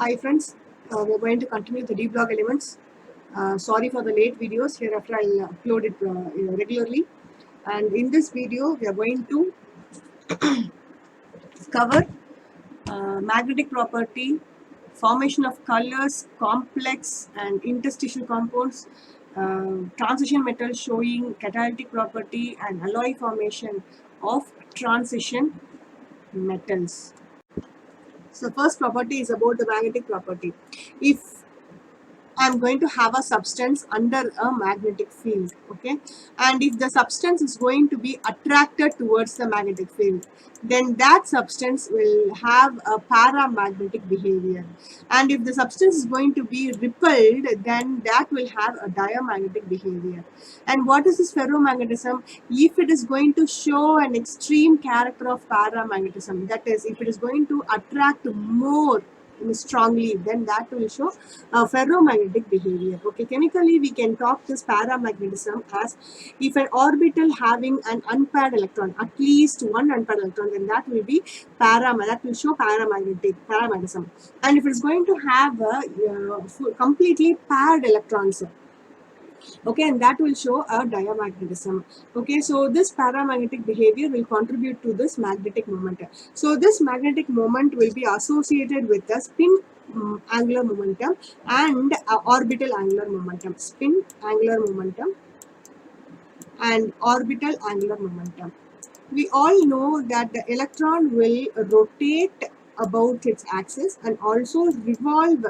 Hi friends, we're going to continue the D-block elements. Sorry for the late videos, hereafter I'll upload it regularly. And in this video, we are going to cover magnetic property, formation of colors, complex and interstitial compounds, transition metals showing catalytic property and alloy formation of transition metals. So first property is about the magnetic property. If I'm going to have a substance under a magnetic field, okay? And if the substance is going to be attracted towards the magnetic field, then that substance will have a paramagnetic behavior. And if the substance is going to be repelled, then that will have a diamagnetic behavior. And what is this ferromagnetism? If it is going to show an extreme character of paramagnetism, that is, if it is going to attract more strongly, then that will show ferromagnetic behavior. Okay, chemically we can talk this paramagnetism as if an orbital having an unpaired electron, at least one unpaired electron, then that will be that will show paramagnetism. And if it's going to have a completely paired electrons, okay, and that will show a diamagnetism. Okay, so this paramagnetic behavior will contribute to this magnetic moment. So this magnetic moment will be associated with the spin angular momentum and orbital angular momentum. Spin angular momentum and orbital angular momentum. We all know that the electron will rotate about its axis and also revolve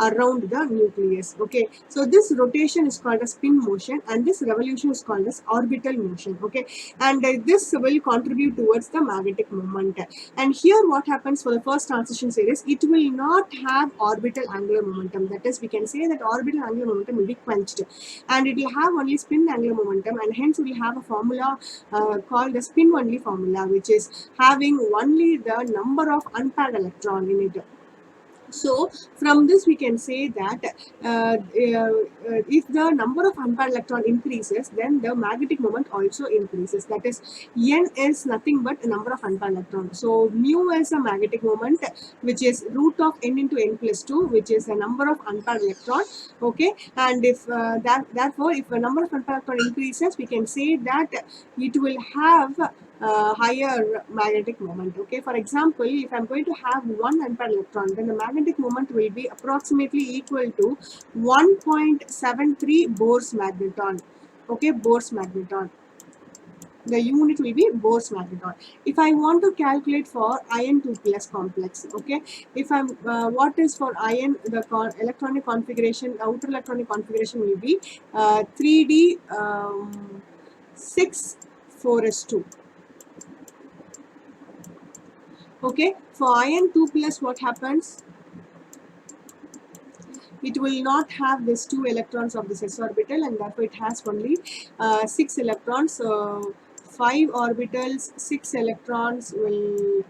around the nucleus. Okay, so this rotation is called a spin motion and this revolution is called as orbital motion. Okay, and this will contribute towards the magnetic moment. And here what happens for the first transition series, it will not have orbital angular momentum. That is, we can say that orbital angular momentum will be quenched and it will have only spin angular momentum, and hence we will have a formula called the spin only formula, which is having only the number of unpaired electron in it. So from this we can say that if the number of unpaired electron increases, then the magnetic moment also increases. That is, n is nothing but a number of unpaired electrons. So mu is a magnetic moment, which is root of n into n plus 2, which is the number of unpaired electron. Okay, and if therefore if the number of unpaired electron increases, we can say that it will have higher magnetic moment. Okay, for example, if I'm going to have one unpaired electron, then the magnetic moment will be approximately equal to 1.73 Bohr's magneton. Okay, Bohr's magneton. The unit will be Bohr's magneton. If I want to calculate for iron 2 plus complex, okay, if I'm what is for iron, the electronic configuration, outer electronic configuration will be 3d 6 4s2. Okay, for iron 2 plus what happens? It will not have these 2 electrons of this s orbital, and therefore it has only 6 electrons. So 5 orbitals, 6 electrons will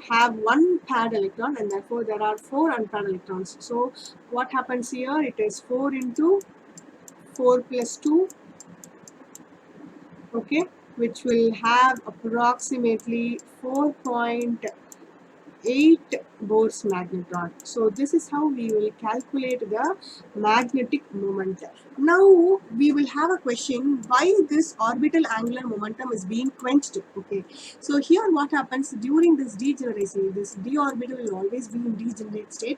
have one paired electron, and therefore there are 4 unpaired electrons. So what happens here? It is 4 into 4 plus 2, okay, which will have approximately 4.8 Bohr's magneton. So this is how we will calculate the magnetic moment. Now we will have a question, why this orbital angular momentum is being quenched. Okay, so here what happens during this degeneracy, this d orbital will always be in degenerate state.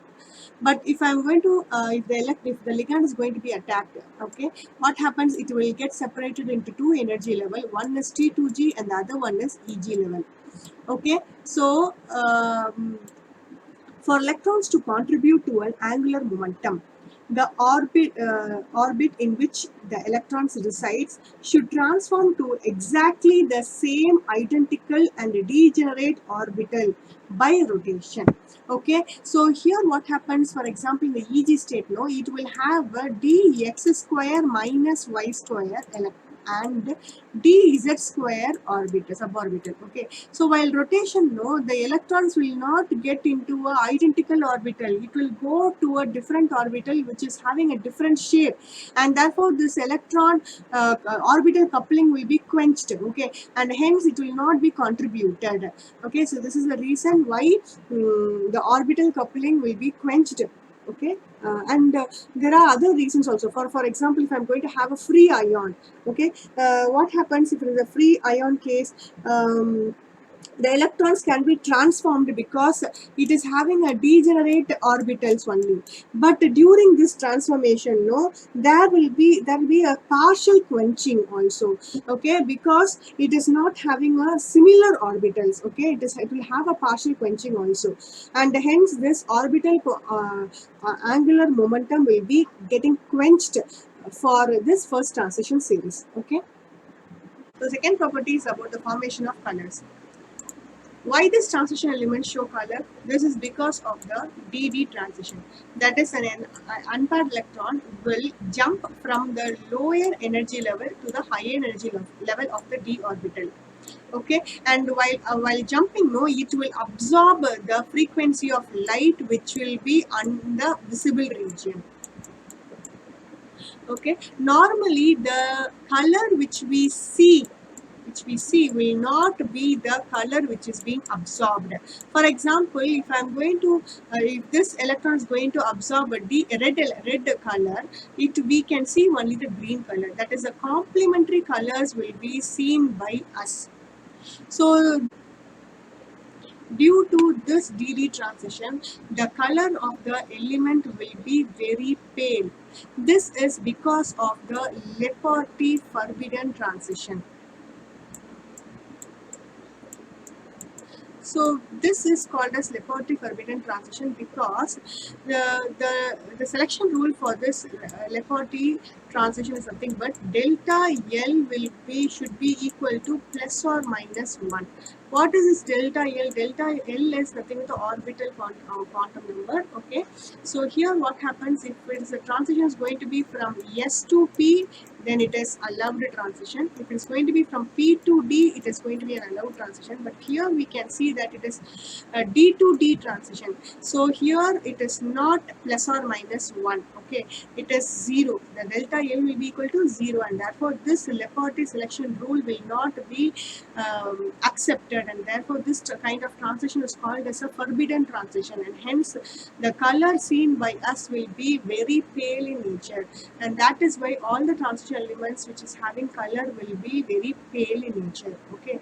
But if I'm going to if the ligand is going to be attacked, okay, what happens? It will get separated into 2 energy level. One is T2G and the other one is EG level. Okay, so for electrons to contribute to an angular momentum, the orbit in which the electrons resides should transform to exactly the same identical and degenerate orbital by rotation. Okay, so here what happens, for example, in the EG state, no, it will have a dx square minus y square and dz square orbital, suborbital. Okay, so while rotation, no, the electrons will not get into a identical orbital. It will go to a different orbital which is having a different shape, and therefore this electron orbital coupling will be quenched. Okay, and hence it will not be contributed. Okay, so this is the reason why the orbital coupling will be quenched. Okay, and there are other reasons also. For example, if I'm going to have a free ion, okay, what happens if it is a free ion case? The electrons can be transformed because it is having a degenerate orbitals only. But during this transformation, no, there will be a partial quenching also. Okay, because it is not having a similar orbitals. Okay, it will have a partial quenching also, and hence this orbital angular momentum will be getting quenched for this first transition series. Okay, the second property is about the formation of colors. Why this transition elements show color? This is because of the DD transition. That is, an unpaired electron will jump from the lower energy level to the higher energy level of the d orbital. Okay, and while jumping, no, it will absorb the frequency of light which will be on the visible region. Okay, normally the color which we see will not be the color which is being absorbed. For example, if I'm going to if this electron is going to absorb a red color, we can see only the green color. That is, the complementary colors will be seen by us. So due to this DD transition, the color of the element will be very pale. This is because of the Leporti forbidden transition. So this is called as Leporti forbidden transition because the selection rule for this Leporti transition is something but delta L should be equal to plus or minus 1. What is this delta L? Delta L is nothing but the orbital quantum number. Okay, so here what happens, if it is a transition is going to be from S to P, then it is allowed transition. If it is going to be from P to D, it is going to be an allowed transition. But here we can see that it is a D to D transition. So here it is not plus or minus 1. Okay, it is 0. The delta L will be equal to 0, and therefore this Leporti selection rule will not be accepted, and therefore this kind of transition is called as a forbidden transition, and hence the color seen by us will be very pale in nature, and that is why all the transition elements which is having color will be very pale in nature. Okay,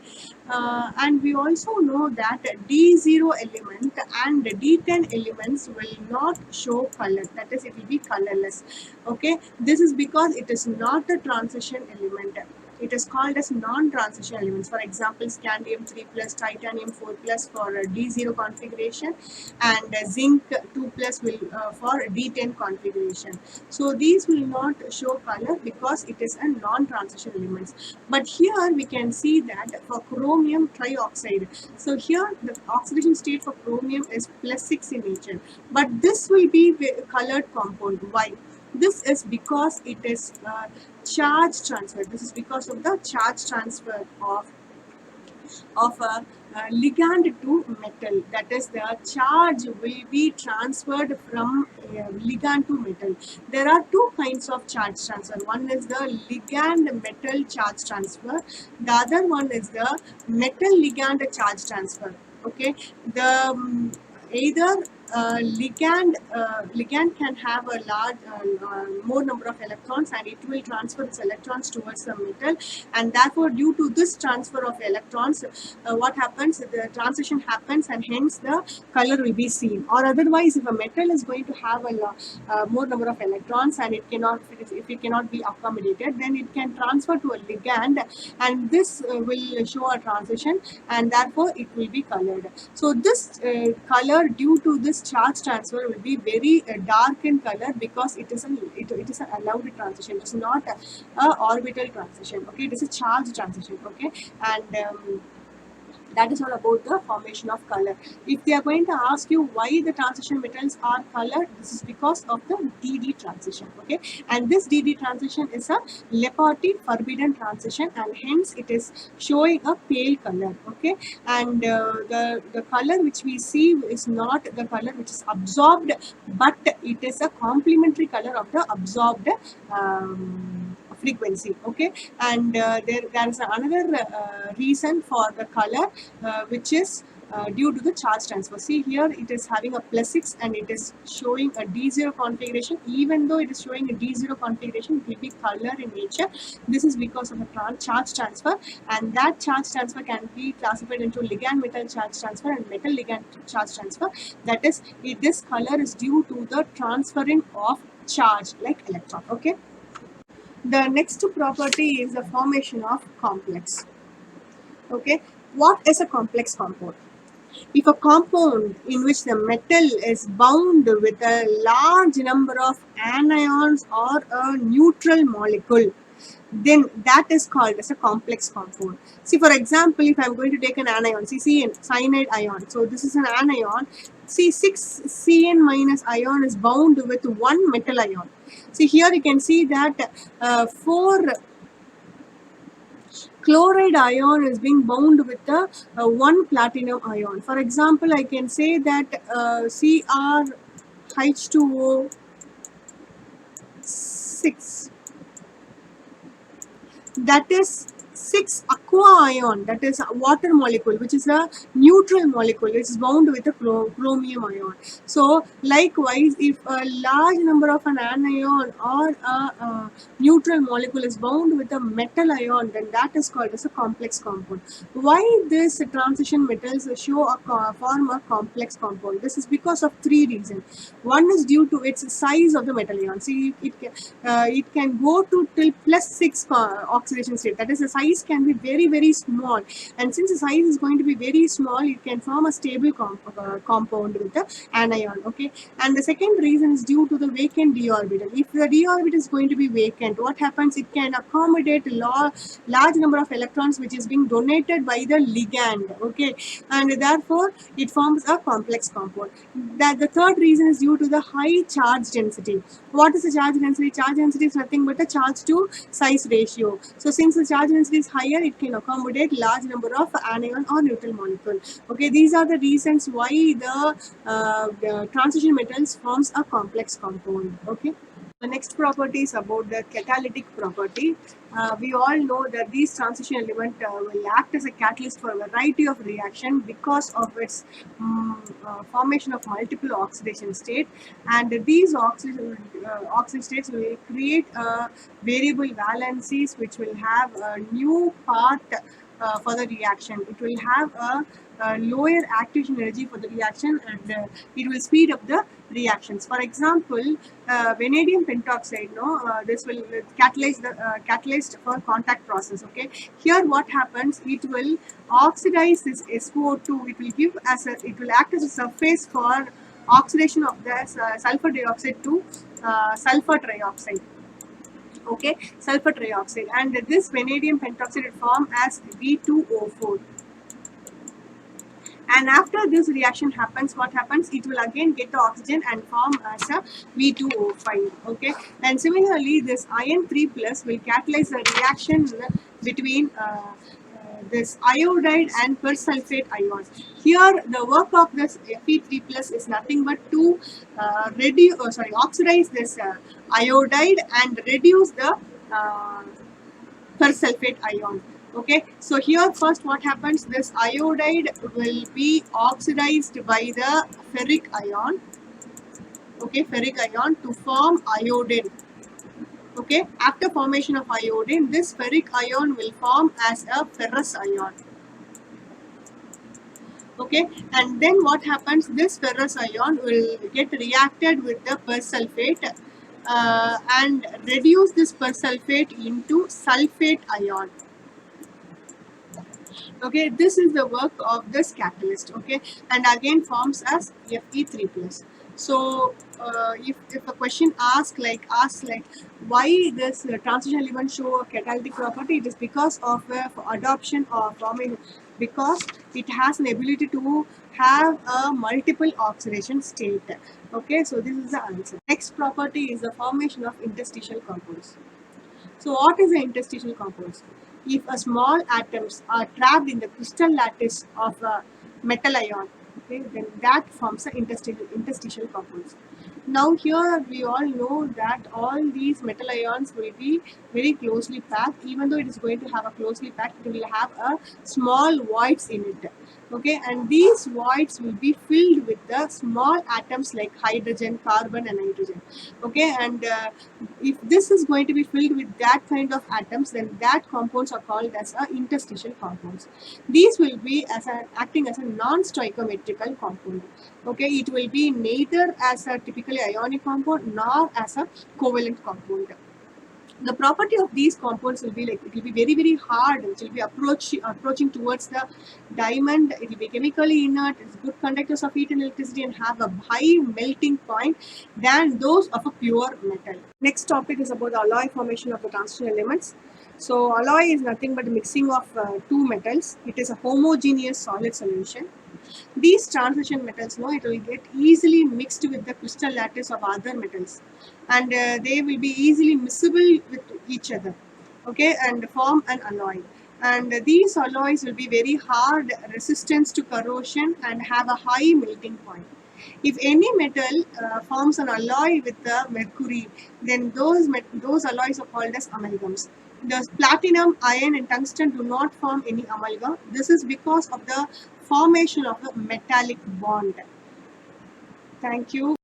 and we also know that D0 element and D10 elements will not show color, that is, it will be colorless. Okay, this is because it is not a transition element. It is called as non-transition elements. For example, scandium 3 plus, titanium 4 plus for D0 configuration, and zinc 2 plus will for D10 configuration. So these will not show color because it is a non-transition elements. But here we can see that for chromium trioxide, so here the oxidation state for chromium is +6 in nature, but this will be colored compound. Why? This is because it is charge transfer. This is because of the charge transfer of a ligand to metal. That is, the charge will be transferred from ligand to metal. There are two kinds of charge transfer. One is the ligand metal charge transfer. The other one is the metal ligand charge transfer. Okay, the either ligand can have a large more number of electrons, and it will transfer its electrons towards the metal, and therefore due to this transfer of electrons, what happens, the transition happens, and hence the color will be seen. Or otherwise, if a metal is going to have a more number of electrons and if it cannot be accommodated, then it can transfer to a ligand, and this will show a transition, and therefore it will be colored. So this color due to this charge transfer will be very dark in color because it is an allowed transition. It is not a orbital transition. Okay, it is a charge transition. Okay, and That is all about the formation of color. If they are going to ask you why the transition metals are colored, this is because of the DD transition. Okay, and this DD transition is a Leparti forbidden transition, and hence it is showing a pale color. Okay, and the color which we see is not the color which is absorbed, but it is a complementary color of the absorbed frequency. Okay, and there is another reason for the color which is due to the charge transfer. See here, it is having a +6 and it is showing a D0 configuration. Even though it is showing a D0 configuration, it will be color in nature. This is because of a charge transfer, and that charge transfer can be classified into ligand metal charge transfer and metal ligand charge transfer. That is, this color is due to the transferring of charge like electron. Okay. The next property is the formation of complex. Okay, what is a complex compound? If a compound in which the metal is bound with a large number of anions or a neutral molecule, then that is called as a complex compound. See, for example, if I am going to take an anion, see cyanide ion. So this is an anion. See, 6 Cn minus ion is bound with 1 metal ion. See here, you can see that 4 chloride ion is being bound with the 1 platinum ion. For example, I can say that CrH2O 6, that is 6 aqua ion, that is a water molecule, which is a neutral molecule. It is bound with a chromium ion. So likewise, if a large number of an anion or a neutral molecule is bound with a metal ion, then that is called as a complex compound. Why this transition metals show a form a complex compound? This is because of 3 reasons. One is due to its size of the metal ion. See, it can go to till +6 oxidation state. That is, the size can be very small, and since the size is going to be very small, it can form a stable compound with the anion. Okay, and the second reason is due to the vacant d orbital. If the d orbital is going to be vacant, what happens? It can accommodate large number of electrons which is being donated by the ligand. Okay, and therefore it forms a complex compound. That the third reason is due to the high charge density. What is the charge density? Charge density is nothing but the charge to size ratio. So since the charge density is higher, it can accommodate large number of anion or neutral molecule. Okay, these are the reasons why the transition metals forms a complex compound. Okay. The next property is about the catalytic property. We all know that these transition elements will act as a catalyst for a variety of reaction because of its formation of multiple oxidation state, and these oxidation states will create variable valencies which will have a new path for the reaction. It will have a lower activation energy for the reaction, and it will speed up the reactions. For example, vanadium pentoxide, this will catalyze the catalyst for contact process. Okay, here what happens? It will oxidize this SO2. It will act as a surface for oxidation of the sulfur dioxide to sulfur trioxide. Okay, sulfur trioxide, and this vanadium pentoxide will form as V2O4. And after this reaction happens, what happens? It will again get the oxygen and form as a V2O5. Okay, and similarly, this iron 3 plus will catalyze the reaction between this iodide and persulfate ions. Here, the work of this Fe3 plus is nothing but to oxidize this iodide and reduce the persulfate ion. Okay, so here first what happens? This iodide will be oxidized by the ferric ion. Okay, ferric ion to form iodine. Okay, after formation of iodine, this ferric ion will form as a ferrous ion. Okay, and then what happens? This ferrous ion will get reacted with the persulfate and reduce this persulfate into sulfate ion. Okay, this is the work of this catalyst. Okay, and again forms as Fe3 plus. So if a question asks like why this transition element show a catalytic property, it is because of adoption of because it has an ability to have a multiple oxidation state. Okay, so this is the answer. Next property is the formation of interstitial compounds. So what is the interstitial compounds? If a small atoms are trapped in the crystal lattice of a metal ion, okay, then that forms the interstitial compounds. Now here we all know that all these metal ions will be very closely packed. Even though it is going to have a closely packed, it will have a small voids in it. Okay, and these voids will be filled with the small atoms like hydrogen, carbon, and nitrogen. Okay, and if this is going to be filled with that kind of atoms, then that compounds are called as a interstitial compounds. These will be acting as a non-stoichiometrical compound. Okay, it will be neither as a typically ionic compound nor as a covalent compound. The property of these compounds will be like it will be very very hard, which will be approaching towards the diamond. It will be chemically inert, it's good conductors of heat and electricity, and have a high melting point than those of a pure metal. Next topic is about the alloy formation of the transition elements. So alloy is nothing but a mixing of two metals. It is a homogeneous solid solution. These transition metals, no, it will get easily mixed with the crystal lattice of other metals, and they will be easily miscible with each other, okay, and form an alloy. And these alloys will be very hard, resistance to corrosion, and have a high melting point. If any metal forms an alloy with the mercury, then those alloys are called as amalgams. The platinum, iron, and tungsten do not form any amalgam. This is because of the formation of a metallic bond. Thank you.